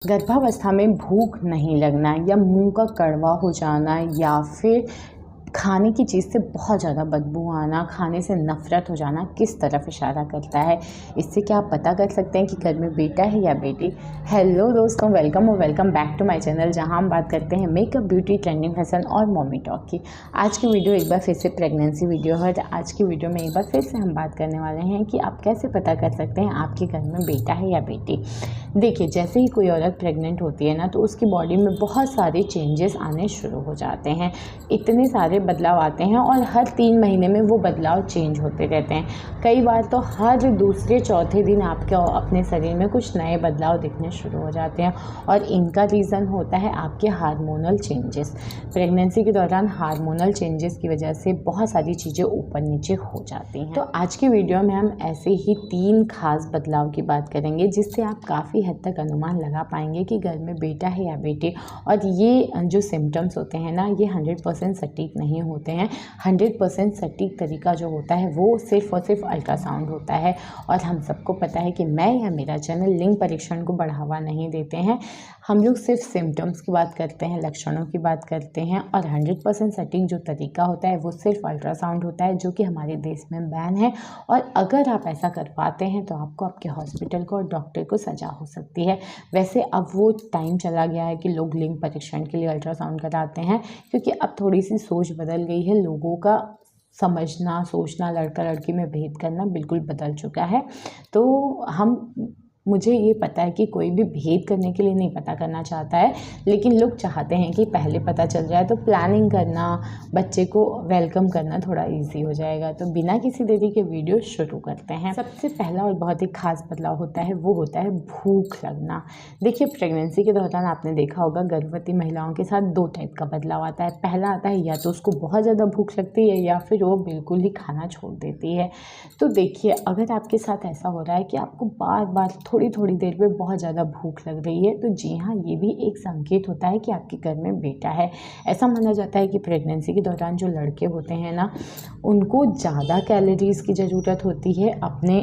गर्भावस्था में भूख नहीं लगना या मुंह का कड़वा हो जाना या फिर खाने की चीज़ से बहुत ज़्यादा बदबू आना, खाने से नफ़रत हो जाना किस तरफ इशारा करता है, इससे क्या आप पता कर सकते हैं कि घर में बेटा है या बेटी। हेलो दोस्तों, वेलकम और welcome back to my channel, जहां हम बात करते हैं मेकअप, ब्यूटी, ट्रेंडिंग फैशन और मॉमी टॉक की। आज की वीडियो एक बार फिर से प्रेगनेंसी वीडियो है। आज की वीडियो में एक बार फिर से हम बात करने वाले हैं कि आप कैसे पता कर सकते हैं आपके घर में बेटा है या बेटी। देखिए, जैसे ही कोई औरत प्रेग्नेंट होती है ना, तो उसकी बॉडी में बहुत सारे चेंजेस आने शुरू हो जाते हैं। इतने सारे बदलाव आते हैं और हर 3 महीने में वो बदलाव चेंज होते रहते हैं। कई बार तो हर दूसरे चौथे दिन आपके अपने शरीर में कुछ नए बदलाव दिखने शुरू हो जाते हैं और इनका रीज़न होता है आपके हार्मोनल चेंजेस। प्रेगनेंसी के दौरान हार्मोनल चेंजेस की वजह से बहुत सारी चीज़ें ऊपर नीचे हो जाती हैं। तो आज की वीडियो में हम ऐसे ही 3 खास बदलाव की बात करेंगे जिससे आप काफ़ी हद तक अनुमान लगा पाएंगे कि घर में बेटा है या बेटी। और ये जो सिम्टम्स होते हैं ना, ये 100% सटीक नहीं होते हैं। 100% सटीक तरीका जो होता है वो सिर्फ और सिर्फ अल्ट्रासाउंड होता है। और हम सबको पता है कि मैं या मेरा चैनल लिंग परीक्षण को बढ़ावा नहीं देते हैं। हम लोग सिर्फ सिम्टम्स की बात करते हैं, लक्षणों की बात करते हैं। और 100% सटीक जो तरीका होता है वो सिर्फ अल्ट्रासाउंड होता है, जो कि हमारे देश में बैन है। और अगर आप ऐसा कर पाते हैं तो आपको आपके हॉस्पिटल को और डॉक्टर को सजा हो सकती है। वैसे अब वो टाइम चला गया है कि लोग लिंग परीक्षण के लिए अल्ट्रासाउंड कराते हैं, क्योंकि अब थोड़ी सी सोच बदल गई है। लोगों का समझना, सोचना, लड़का लड़की में भेद करना बिल्कुल बदल चुका है। तो मुझे ये पता है कि कोई भी भेद करने के लिए नहीं पता करना चाहता है, लेकिन लोग चाहते हैं कि पहले पता चल जाए तो प्लानिंग करना, बच्चे को वेलकम करना थोड़ा इजी हो जाएगा। तो बिना किसी देरी के वीडियो शुरू करते हैं। सबसे पहला और बहुत ही खास बदलाव होता है वो होता है भूख लगना। देखिए, प्रेगनेंसी के दौरान आपने देखा होगा गर्भवती महिलाओं के साथ 2 टाइप का बदलाव आता है। पहला आता है या तो उसको बहुत ज़्यादा भूख लगती है या फिर वो बिल्कुल ही खाना छोड़ देती है। तो देखिए, अगर आपके साथ ऐसा हो रहा है कि आपको बार बार थोड़ी देर में बहुत ज़्यादा भूख लग रही है, तो जी हाँ, ये भी एक संकेत होता है कि आपके घर में बेटा है। ऐसा माना जाता है कि प्रेगनेंसी के दौरान जो लड़के होते हैं ना, उनको ज़्यादा कैलोरीज़ की ज़रूरत होती है अपने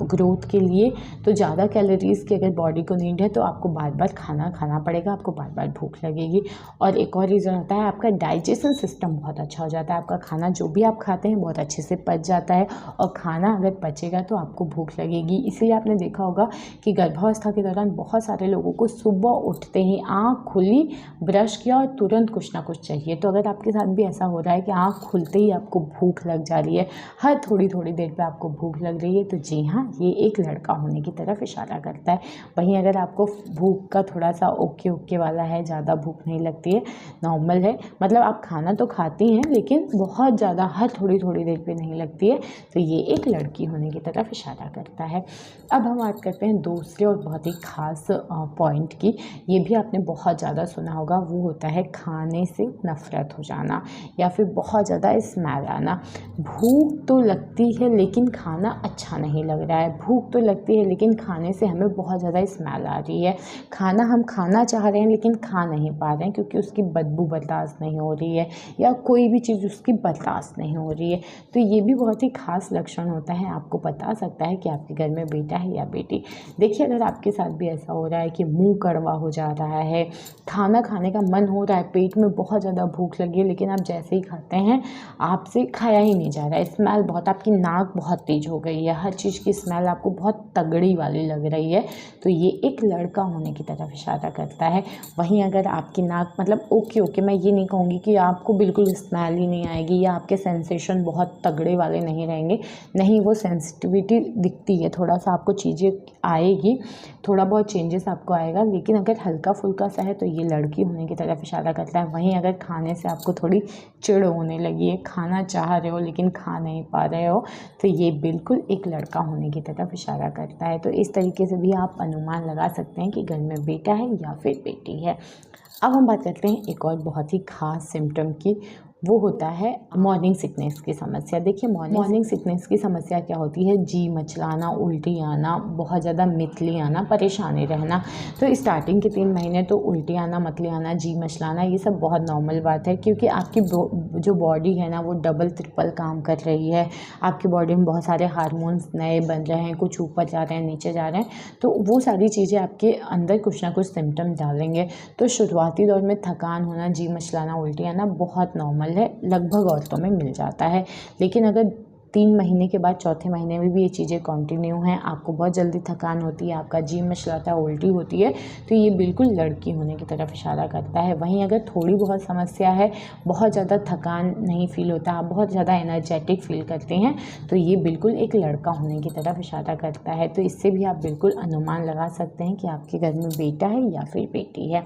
ग्रोथ के लिए। तो ज़्यादा कैलोरीज़ की अगर बॉडी को नीड है तो आपको बार बार खाना खाना पड़ेगा, आपको बार बार भूख लगेगी। और एक और रीज़न होता है, आपका डाइजेशन सिस्टम बहुत अच्छा हो जाता है। आपका खाना जो भी आप खाते हैं बहुत अच्छे से पच जाता है, और खाना अगर पचेगा तो आपको भूख लगेगी। इसलिए आपने देखा होगा कि गर्भावस्था के दौरान बहुत सारे लोगों को सुबह उठते ही आँख खुली, ब्रश किया और तुरंत कुछ ना कुछ चाहिए। तो अगर आपके साथ भी ऐसा हो रहा है कि आँख खुलते ही आपको भूख लग जा रही है, हर थोड़ी देर पे आपको भूख लग रही है, तो जी हाँ, ये एक लड़का होने की तरफ इशारा करता है। वहीं अगर आपको भूख का थोड़ा सा ओके वाला है, ज़्यादा भूख नहीं लगती है, नॉर्मल है, मतलब आप खाना तो खाती हैं लेकिन बहुत ज़्यादा हर थोड़ी देर पे नहीं लगती है, तो ये एक लड़की होने की तरफ इशारा करता है। अब हम बात करते हैं दूसरे और बहुत ही खास पॉइंट की। ये भी आपने बहुत ज़्यादा सुना होगा, वो होता है खाने से नफ़रत हो जाना या फिर बहुत ज़्यादा स्मेल आना। भूख तो लगती है लेकिन खाना अच्छा नहीं लग रहा है। भूख तो लगती है लेकिन खाने से हमें बहुत ज़्यादा स्मेल आ रही है। खाना हम खाना चाह रहे हैं लेकिन खा नहीं पा रहे हैं, क्योंकि उसकी बदबू बर्दाश्त नहीं हो रही है या कोई भी चीज़ उसकी बर्दाश्त नहीं हो रही है। तो ये भी बहुत ही खास लक्षण होता है, आपको बता सकता है कि आपके घर में बेटा है या बेटी। देखिए, अगर आपके साथ भी ऐसा हो रहा है कि मुंह कड़वा हो जा रहा है, खाना खाने का मन हो रहा है, पेट में बहुत ज़्यादा भूख लगी है, लेकिन आप जैसे ही खाते हैं आपसे खाया ही नहीं जा रहा है, स्मेल बहुत, आपकी नाक बहुत तेज हो गई है, हर चीज़ की स्मेल आपको बहुत तगड़ी वाली लग रही है, तो ये एक लड़का होने की तरफ इशारा करता है। वहीं अगर आपकी नाक मतलब ओके, मैं ये नहीं कहूँगी कि आपको बिल्कुल स्मेल ही नहीं आएगी या आपके सेंसेशन बहुत तगड़े वाले नहीं रहेंगे, नहीं, वो सेंसिटिविटी दिखती है, थोड़ा सा आपको चीज़ें आएगी, थोड़ा बहुत चेंजेस आपको आएगा, लेकिन अगर हल्का फुल्का सा है तो ये लड़की होने की तरफ इशारा करता है। वहीं अगर खाने से आपको थोड़ी चिढ़ होने लगी है, खाना चाह रहे हो लेकिन खा नहीं पा रहे हो, तो ये बिल्कुल एक लड़का होने की तरफ इशारा करता है। तो इस तरीके से भी आप अनुमान लगा सकते हैं कि घर में बेटा है या फिर बेटी है। अब हम बात करते हैं एक और बहुत ही ख़ास सिम्टम की, वो होता है मॉर्निंग सिकनेस की समस्या। देखिए मॉर्निंग सिकनेस की समस्या क्या होती है, जी मचलाना, उल्टी आना, बहुत ज़्यादा मितली आना, परेशानी रहना। तो स्टार्टिंग के 3 महीने तो उल्टी आना, मतली आना, जी मचलाना ये सब बहुत नॉर्मल बात है, क्योंकि आपकी जो बॉडी है ना वो डबल ट्रिपल काम कर रही है। आपकी बॉडी में बहुत सारे हार्मोन्स नए बन रहे हैं, कुछ ऊपर जा रहे हैं, नीचे जा रहे हैं, तो वो सारी चीज़ें आपके अंदर कुछ ना कुछ सिम्टम डालेंगे। तो शुरुआती दौर में थकान होना, जी मचलाना, उल्टी आना बहुत नॉर्मल है, लगभग औरतों में मिल जाता है। लेकिन अगर 3 महीने के बाद चौथे महीने में भी ये चीज़ें कंटिन्यू हैं, आपको बहुत जल्दी थकान होती है, आपका जी मचलाता है, उल्टी होती है, तो ये बिल्कुल लड़की होने की तरफ इशारा करता है। वहीं अगर थोड़ी बहुत समस्या है, बहुत ज़्यादा थकान नहीं फील होता, आप बहुत ज़्यादा एनर्जेटिक फील करते हैं, तो ये बिल्कुल एक लड़का होने की तरफ इशारा करता है। तो इससे भी आप बिल्कुल अनुमान लगा सकते हैं कि आपके घर में बेटा है या फिर बेटी है।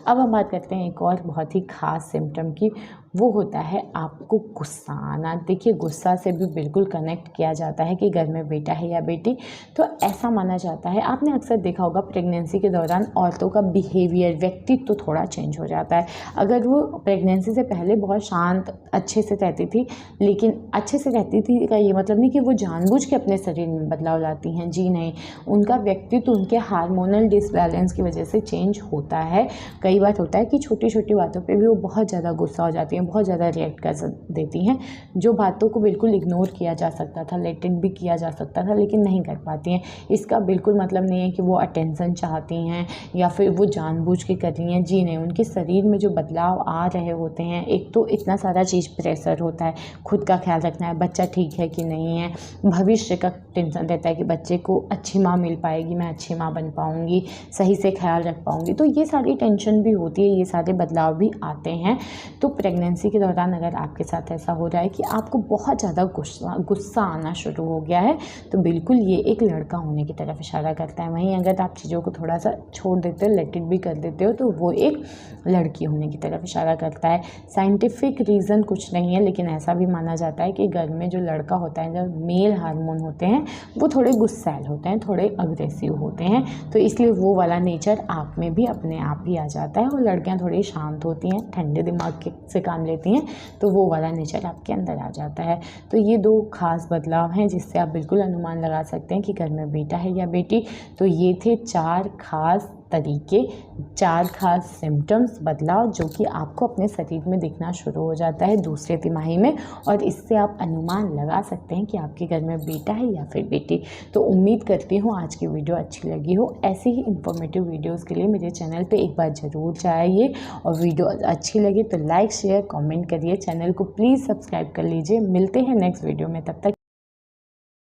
अब हम बात करते हैं एक और बहुत ही ख़ास सिम्टम की, वो होता है आपको गुस्सा आना। देखिए गुस्सा से भी बिल्कुल कनेक्ट किया जाता है कि घर में बेटा है या बेटी। तो ऐसा माना जाता है, आपने अक्सर देखा होगा प्रेगनेंसी के दौरान औरतों का बिहेवियर, व्यक्तित्व तो थोड़ा चेंज हो जाता है। अगर वो प्रेगनेंसी से पहले बहुत शांत अच्छे से रहती थी, लेकिन अच्छे से रहती थी का ये मतलब नहीं कि वो जानबूझ के अपने शरीर में बदलाव लाती हैं, जी नहीं। उनका व्यक्तित्व उनके हार्मोनल डिसबैलेंस की वजह से चेंज होता है। कई बार होता है कि छोटी छोटी बातों पे भी वो बहुत ज़्यादा गुस्सा हो जाती हैं, बहुत ज़्यादा रिएक्ट कर देती हैं, जो बातों को बिल्कुल इग्नोर किया जा सकता था, लेट इट भी किया जा सकता था, लेकिन नहीं कर पाती हैं। इसका बिल्कुल मतलब नहीं है कि वो अटेंशन चाहती हैं या फिर वो जानबूझ के कर रही हैं, जी नहीं। उनके शरीर में जो बदलाव आ रहे होते हैं, एक तो इतना सारा चीज़ प्रेशर होता है, खुद का ख्याल रखना है, बच्चा ठीक है कि नहीं है, भविष्य का टेंशन रहता है कि बच्चे को अच्छी माँ मिल पाएगी, मैं अच्छी माँ बन पाऊँगी, सही से ख्याल रख पाऊँगी, तो ये सारी टेंशन भी होती है, ये सारे बदलाव भी आते हैं। तो प्रेगनेंसी के दौरान अगर आपके साथ ऐसा हो रहा है कि आपको बहुत ज़्यादा गुस्सा आना शुरू हो गया है, तो बिल्कुल ये एक लड़का होने की तरफ इशारा करता है। वहीं अगर आप चीज़ों को थोड़ा सा छोड़ देते हो, लेट इट भी कर देते हो, तो वो एक लड़की होने की तरफ इशारा करता है। साइंटिफिक रीज़न कुछ नहीं है, लेकिन ऐसा भी माना जाता है कि घर में जो लड़का होता है, जब मेल हार्मोन होते हैं वो थोड़े गुस्सैल होते हैं, थोड़े अग्रेसिव होते हैं, तो इसलिए वो वाला नेचर आप में भी अपने आप ही आ जाता है। और लड़कियां थोड़ी शांत होती हैं, ठंडे दिमाग से काम लेती हैं, तो वो वाला नेचर आपके अंदर आ जाता है। तो ये 2 खास बदलाव हैं जिससे आप बिल्कुल अनुमान लगा सकते हैं कि घर में बेटा है या बेटी। तो ये थे 4 खास तरीके, 4 खास सिम्टम्स, बदलाव जो कि आपको अपने शरीर में दिखना शुरू हो जाता है दूसरे तिमाही में, और इससे आप अनुमान लगा सकते हैं कि आपके घर में बेटा है या फिर बेटी। तो उम्मीद करती हूँ आज की वीडियो अच्छी लगी हो। ऐसे ही इन्फॉर्मेटिव वीडियोज़ के लिए मेरे चैनल पे एक बार ज़रूर जाइए, और वीडियो अच्छी लगे तो लाइक शेयर कमेंट करिए, चैनल को प्लीज़ सब्सक्राइब कर लीजिए। मिलते हैं नेक्स्ट वीडियो में, तब तक